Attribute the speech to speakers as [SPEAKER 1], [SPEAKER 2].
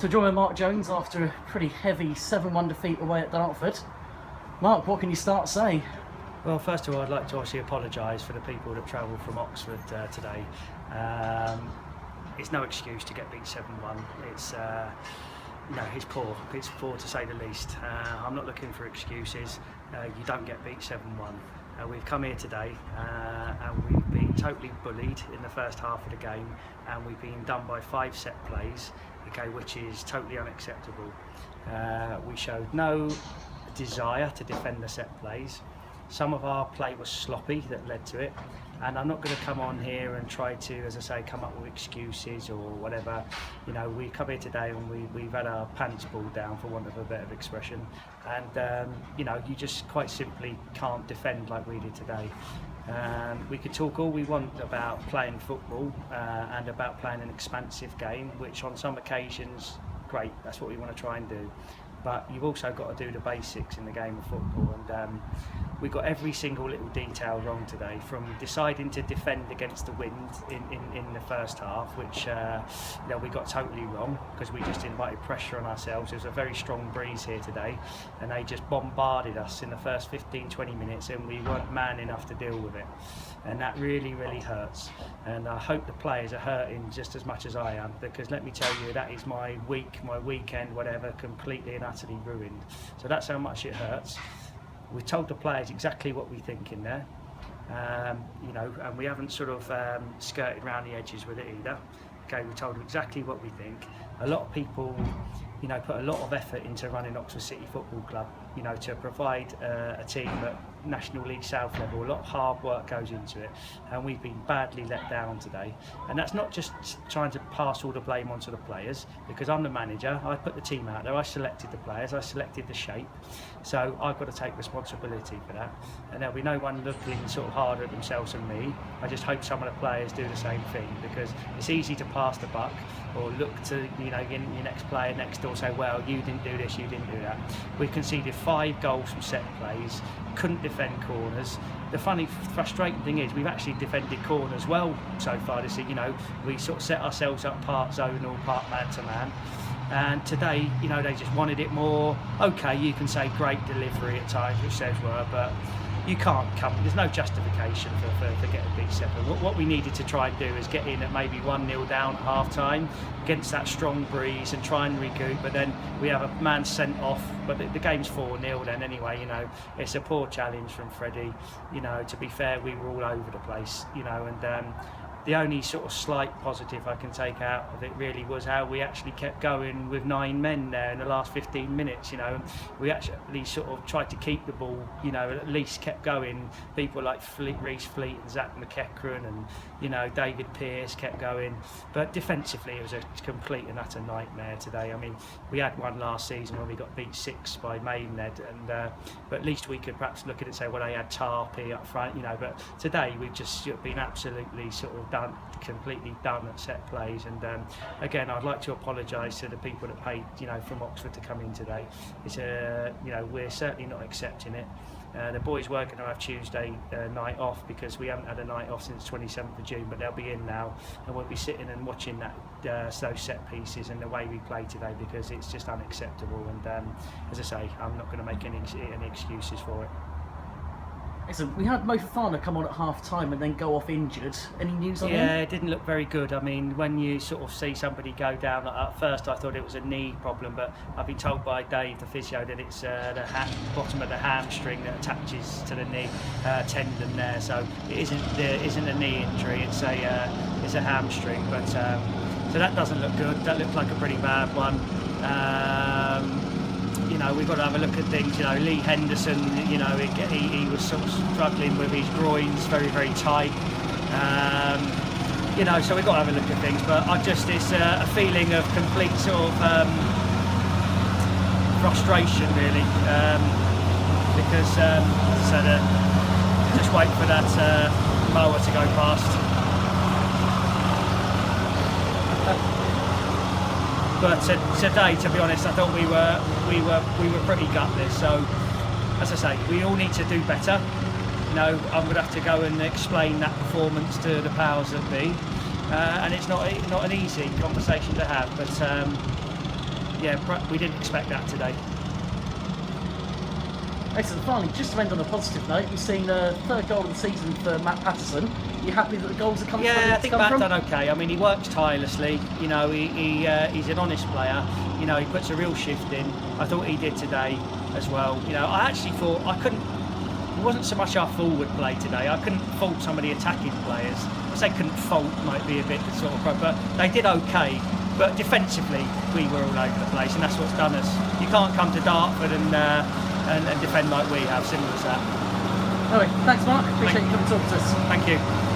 [SPEAKER 1] to join Mark Jones after a pretty heavy 7-1 defeat away at Dartford. Mark, what can you start saying?
[SPEAKER 2] Well, first of all, I'd like to obviously apologise for the people that travelled from Oxford today. It's no excuse to get beat 7-1. It's it's poor. It's poor to say the least. I'm not looking for excuses. You don't get beat 7-1. We've come here today and we've been totally bullied in the first half of the game, and we've been done by 5 set plays, okay, which is totally unacceptable. We showed no desire to defend the set plays. Some of our play was sloppy that led to it, and I'm not going to come on here and try to, as I say, come up with excuses or whatever. You know, we come here today and we've had our pants pulled down, for want of a better expression, and you just quite simply can't defend like we did today. We could talk all we want about playing football and about playing an expansive game, which on some occasions, great, that's what we want to try and do. But you've also got to do the basics in the game of football, and we got every single little detail wrong today, from deciding to defend against the wind in the first half, which we got totally wrong because we just invited pressure on ourselves. There was a very strong breeze here today and they just bombarded us in the first 15-20 minutes, and we weren't man enough to deal with it, and that really hurts. And I hope the players are hurting just as much as I am, because let me tell you, that is my week, my weekend, whatever, completely and utterly ruined. So that's how much it hurts. We told the players exactly what we think in there, and we haven't sort of skirted around the edges with it either. Okay, we told them exactly what we think. A lot of people, put a lot of effort into running Oxford City Football Club, to provide a team at National League South level. A lot of hard work goes into it, and we've been badly let down today. And that's not just trying to pass all the blame onto the players, because I'm the manager, I put the team out there, I selected the players, I selected the shape, so I've got to take responsibility for that. And there'll be no one looking sort of harder at themselves than me. I just hope some of the players do the same thing, because it's easy to pass the buck or look to your next player next door, say, well, you didn't do this, you didn't do that. We conceded 5 goals from set plays, couldn't defend corners. The frustrating thing is we've actually defended corners well so far this year. We sort of set ourselves up part zonal, part man to man. And today, they just wanted it more. Okay, you can say great delivery at times, which says were, but you can't come. There's no justification for getting beat 7. What we needed to try and do is get in at maybe 1-0 down at half time against that strong breeze and try and recoup. But then we have a man sent off. But the game's 4-0 then anyway. It's a poor challenge from Freddie. To be fair, we were all over the place. And the only sort of slight positive I can take out of it really was how we actually kept going with 9 men there in the last 15 minutes. We actually sort of tried to keep the ball, at least kept going. People like Reece Fleet and Zach McEachran and David Pearce kept going, but defensively it was a complete and utter nightmare today. I mean, we had one last season when we got beat 6 by Maidenhead, and but at least we could perhaps look at it and say, well, they had Tarpey up front, but today we've just been absolutely sort of completely done at set plays. And again, I'd like to apologise to the people that paid from Oxford to come in today. It's we're certainly not accepting it. The boys were going to have Tuesday night off, because we haven't had a night off since 27th of June, but they'll be in now, and we'll be sitting and watching that those set pieces and the way we play today, because it's just unacceptable. And as I say, I'm not going to make any excuses for it.
[SPEAKER 1] Listen, we had Mo Fofana come on at half-time and then go off injured. Any news on him?
[SPEAKER 2] Yeah, it didn't look very good. I mean, when you sort of see somebody go down, at first I thought it was a knee problem, but I've been told by Dave, the physio, that it's the bottom of the hamstring that attaches to the knee tendon there. So it isn't a knee injury, it's a hamstring. But so that doesn't look good. That looked like a pretty bad one. We've got to have a look at things. Lee Henderson, he was sort of struggling with his groins, very tight. So we've got to have a look at things. But it's a feeling of complete sort of frustration, really, because just wait for that mower to go past. But today, to be honest, I thought we were pretty gutless. So, as I say, we all need to do better. I'm going to have to go and explain that performance to the powers that be, and it's not an easy conversation to have. But yeah, we didn't expect that today.
[SPEAKER 1] Excellent. Finally, just to end on a positive note, we've seen a third goal of the season for Matt Patterson. Are you happy that the goals are coming from?
[SPEAKER 2] Yeah, I think Matt done okay. I mean, he works tirelessly. You know, he's an honest player. You know, he puts a real shift in. I thought he did today as well. You know, I actually thought it wasn't so much our forward play today. I couldn't fault some of the attacking players. I say couldn't fault might be a bit sort of, but they did okay. But defensively, we were all over the place, and that's what's done us. You can't come to Dartford and defend like we have. Simple as that.
[SPEAKER 1] Anyway, thanks, Mark. Appreciate you coming to talk to us.
[SPEAKER 2] Thank you.